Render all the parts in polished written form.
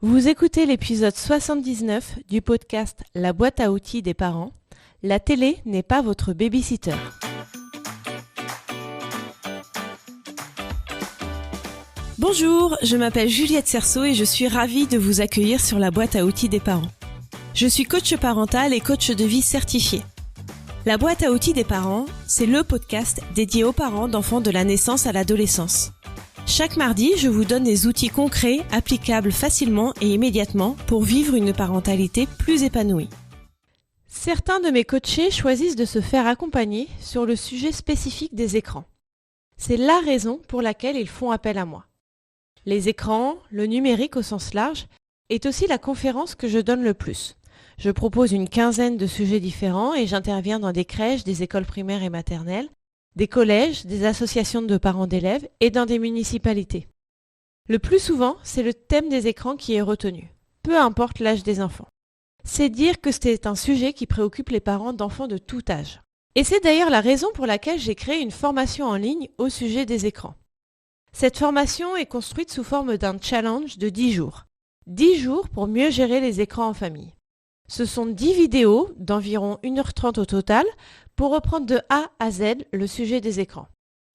Vous écoutez l'épisode 79 du podcast La boîte à outils des parents. La télé n'est pas votre baby-sitter. Bonjour, je m'appelle Juliette Cerceau et je suis ravie de vous accueillir sur la boîte à outils des parents. Je suis coach parental et coach de vie certifié. La boîte à outils des parents, c'est le podcast dédié aux parents d'enfants de la naissance à l'adolescence. Chaque mardi, je vous donne des outils concrets, applicables facilement et immédiatement pour vivre une parentalité plus épanouie. Certains de mes coachés choisissent de se faire accompagner sur le sujet spécifique des écrans. C'est la raison pour laquelle ils font appel à moi. Les écrans, le numérique au sens large, est aussi la conférence que je donne le plus. Je propose une quinzaine de sujets différents et j'interviens dans des crèches, des écoles primaires et maternelles, des collèges, des associations de parents d'élèves et dans des municipalités. Le plus souvent, c'est le thème des écrans qui est retenu, peu importe l'âge des enfants. C'est dire que c'est un sujet qui préoccupe les parents d'enfants de tout âge. Et c'est d'ailleurs la raison pour laquelle j'ai créé une formation en ligne au sujet des écrans. Cette formation est construite sous forme d'un challenge de 10 jours. 10 jours pour mieux gérer les écrans en famille. Ce sont 10 vidéos d'environ 1h30 au total pour reprendre de A à Z le sujet des écrans.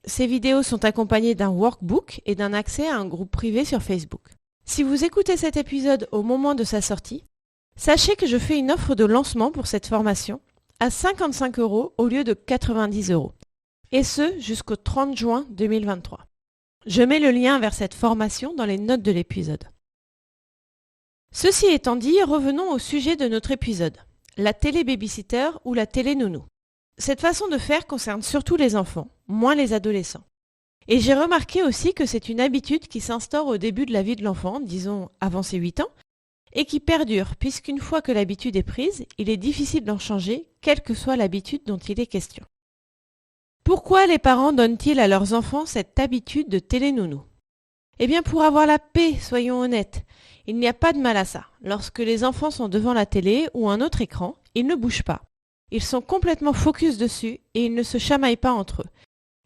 Ces vidéos sont accompagnées d'un workbook et d'un accès à un groupe privé sur Facebook. Si vous écoutez cet épisode au moment de sa sortie, sachez que je fais une offre de lancement pour cette formation à 55 € au lieu de 90 €. Et ce, jusqu'au 30 juin 2023. Je mets le lien vers cette formation dans les notes de l'épisode. Ceci étant dit, revenons au sujet de notre épisode, la télé-babysitter ou la télé-nounou. Cette façon de faire concerne surtout les enfants, moins les adolescents. Et j'ai remarqué aussi que c'est une habitude qui s'instaure au début de la vie de l'enfant, disons avant ses 8 ans, et qui perdure puisqu'une fois que l'habitude est prise, il est difficile d'en changer, quelle que soit l'habitude dont il est question. Pourquoi les parents donnent-ils à leurs enfants cette habitude de télé-nounou ? Eh bien pour avoir la paix, soyons honnêtes. Il n'y a pas de mal à ça. Lorsque les enfants sont devant la télé ou un autre écran, ils ne bougent pas. Ils sont complètement focus dessus et ils ne se chamaillent pas entre eux.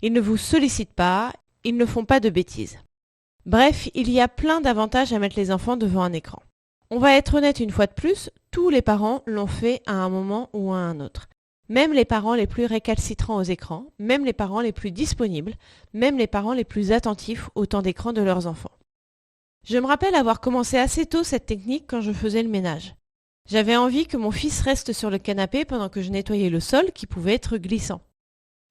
Ils ne vous sollicitent pas, ils ne font pas de bêtises. Bref, il y a plein d'avantages à mettre les enfants devant un écran. On va être honnête une fois de plus, tous les parents l'ont fait à un moment ou à un autre. Même les parents les plus récalcitrants aux écrans, même les parents les plus disponibles, même les parents les plus attentifs au temps d'écran de leurs enfants. Je me rappelle avoir commencé assez tôt cette technique quand je faisais le ménage. J'avais envie que mon fils reste sur le canapé pendant que je nettoyais le sol qui pouvait être glissant.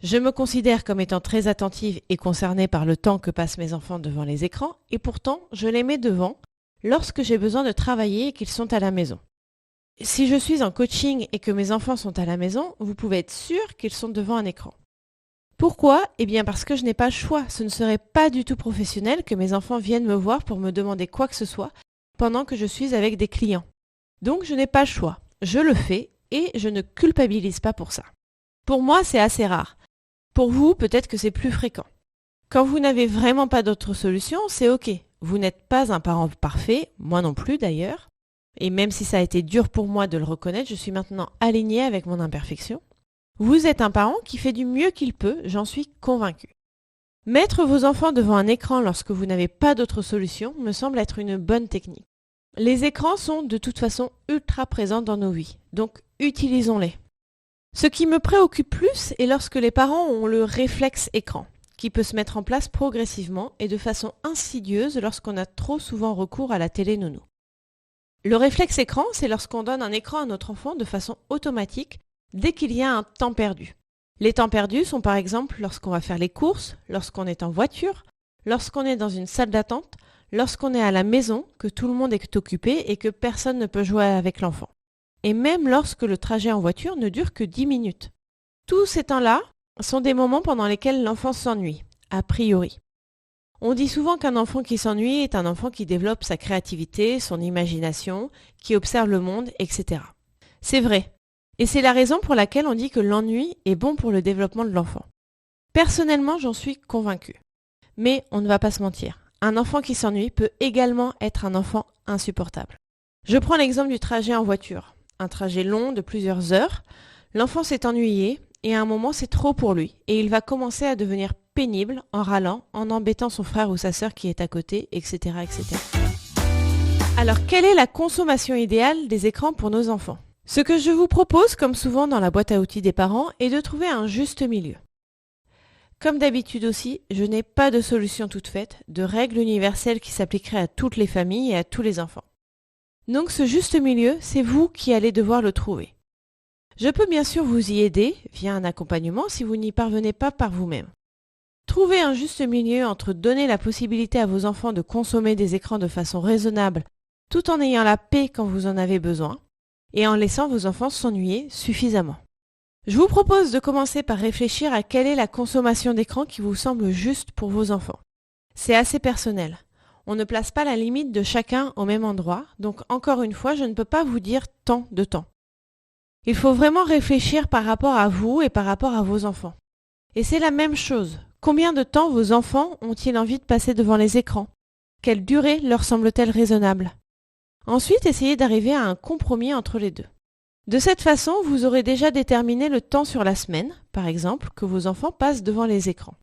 Je me considère comme étant très attentive et concernée par le temps que passent mes enfants devant les écrans et pourtant je les mets devant lorsque j'ai besoin de travailler et qu'ils sont à la maison. Si je suis en coaching et que mes enfants sont à la maison, vous pouvez être sûr qu'ils sont devant un écran. Pourquoi ? Eh bien parce que je n'ai pas le choix. Ce ne serait pas du tout professionnel que mes enfants viennent me voir pour me demander quoi que ce soit pendant que je suis avec des clients. Donc je n'ai pas le choix. Je le fais et je ne culpabilise pas pour ça. Pour moi, c'est assez rare. Pour vous, peut-être que c'est plus fréquent. Quand vous n'avez vraiment pas d'autre solution, c'est ok. Vous n'êtes pas un parent parfait, moi non plus d'ailleurs. Et même si ça a été dur pour moi de le reconnaître, je suis maintenant alignée avec mon imperfection. Vous êtes un parent qui fait du mieux qu'il peut, j'en suis convaincue. Mettre vos enfants devant un écran lorsque vous n'avez pas d'autre solution me semble être une bonne technique. Les écrans sont de toute façon ultra présents dans nos vies, donc utilisons-les. Ce qui me préoccupe plus est lorsque les parents ont le réflexe écran, qui peut se mettre en place progressivement et de façon insidieuse lorsqu'on a trop souvent recours à la télé-nounou. Le réflexe écran, c'est lorsqu'on donne un écran à notre enfant de façon automatique dès qu'il y a un temps perdu. Les temps perdus sont par exemple lorsqu'on va faire les courses, lorsqu'on est en voiture, lorsqu'on est dans une salle d'attente, lorsqu'on est à la maison, que tout le monde est occupé et que personne ne peut jouer avec l'enfant. Et même lorsque le trajet en voiture ne dure que 10 minutes. Tous ces temps-là sont des moments pendant lesquels l'enfant s'ennuie, a priori. On dit souvent qu'un enfant qui s'ennuie est un enfant qui développe sa créativité, son imagination, qui observe le monde, etc. C'est vrai. Et c'est la raison pour laquelle on dit que l'ennui est bon pour le développement de l'enfant. Personnellement, j'en suis convaincue. Mais on ne va pas se mentir. Un enfant qui s'ennuie peut également être un enfant insupportable. Je prends l'exemple du trajet en voiture. Un trajet long de plusieurs heures. L'enfant s'est ennuyé et à un moment c'est trop pour lui et il va commencer à devenir pénible en râlant, en embêtant son frère ou sa sœur qui est à côté, etc., etc. Alors, quelle est la consommation idéale des écrans pour nos enfants? Ce que je vous propose, comme souvent dans la boîte à outils des parents, est de trouver un juste milieu. Comme d'habitude aussi, je n'ai pas de solution toute faite, de règle universelle qui s'appliquerait à toutes les familles et à tous les enfants. Donc ce juste milieu, c'est vous qui allez devoir le trouver. Je peux bien sûr vous y aider via un accompagnement si vous n'y parvenez pas par vous-même. Trouver un juste milieu entre donner la possibilité à vos enfants de consommer des écrans de façon raisonnable tout en ayant la paix quand vous en avez besoin et en laissant vos enfants s'ennuyer suffisamment. Je vous propose de commencer par réfléchir à quelle est la consommation d'écran qui vous semble juste pour vos enfants. C'est assez personnel. On ne place pas la limite de chacun au même endroit, donc encore une fois, je ne peux pas vous dire tant de temps. Il faut vraiment réfléchir par rapport à vous et par rapport à vos enfants. Et c'est la même chose. Combien de temps vos enfants ont-ils envie de passer devant les écrans? Quelle durée leur semble-t-elle raisonnable? Ensuite, essayez d'arriver à un compromis entre les deux. De cette façon, vous aurez déjà déterminé le temps sur la semaine, par exemple, que vos enfants passent devant les écrans.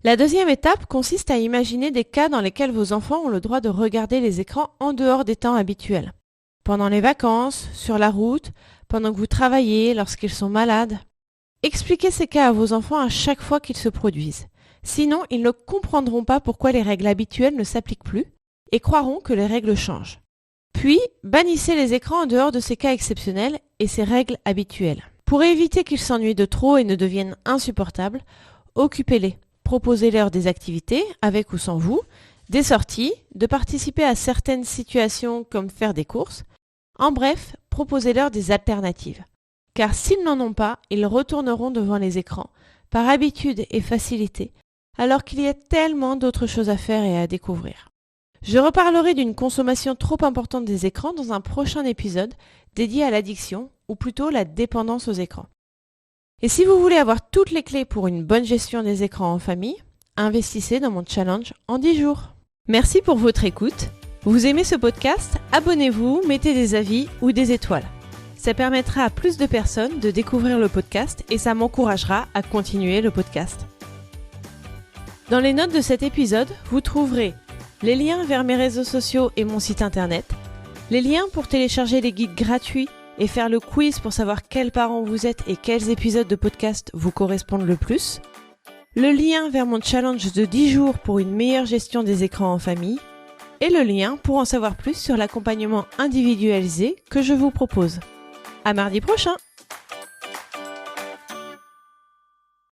La deuxième étape consiste à imaginer des cas dans lesquels vos enfants ont le droit de regarder les écrans en dehors des temps habituels. Pendant les vacances, sur la route, pendant que vous travaillez, lorsqu'ils sont malades. Expliquez ces cas à vos enfants à chaque fois qu'ils se produisent. Sinon, ils ne comprendront pas pourquoi les règles habituelles ne s'appliquent plus et croiront que les règles changent. Puis, bannissez les écrans en dehors de ces cas exceptionnels et ces règles habituelles. Pour éviter qu'ils s'ennuient de trop et ne deviennent insupportables, occupez-les. Proposez-leur des activités, avec ou sans vous, des sorties, de participer à certaines situations comme faire des courses. En bref, proposez-leur des alternatives. Car s'ils n'en ont pas, ils retourneront devant les écrans, par habitude et facilité, alors qu'il y a tellement d'autres choses à faire et à découvrir. Je reparlerai d'une consommation trop importante des écrans dans un prochain épisode dédié à l'addiction, ou plutôt la dépendance aux écrans. Et si vous voulez avoir toutes les clés pour une bonne gestion des écrans en famille, investissez dans mon challenge en 10 jours. Merci pour votre écoute. Vous aimez ce podcast? Abonnez-vous, mettez des avis ou des étoiles. Ça permettra à plus de personnes de découvrir le podcast et ça m'encouragera à continuer le podcast. Dans les notes de cet épisode, vous trouverez les liens vers mes réseaux sociaux et mon site internet, les liens pour télécharger les guides gratuits et faire le quiz pour savoir quels parents vous êtes et quels épisodes de podcast vous correspondent le plus, le lien vers mon challenge de 10 jours pour une meilleure gestion des écrans en famille et le lien pour en savoir plus sur l'accompagnement individualisé que je vous propose. À mardi prochain!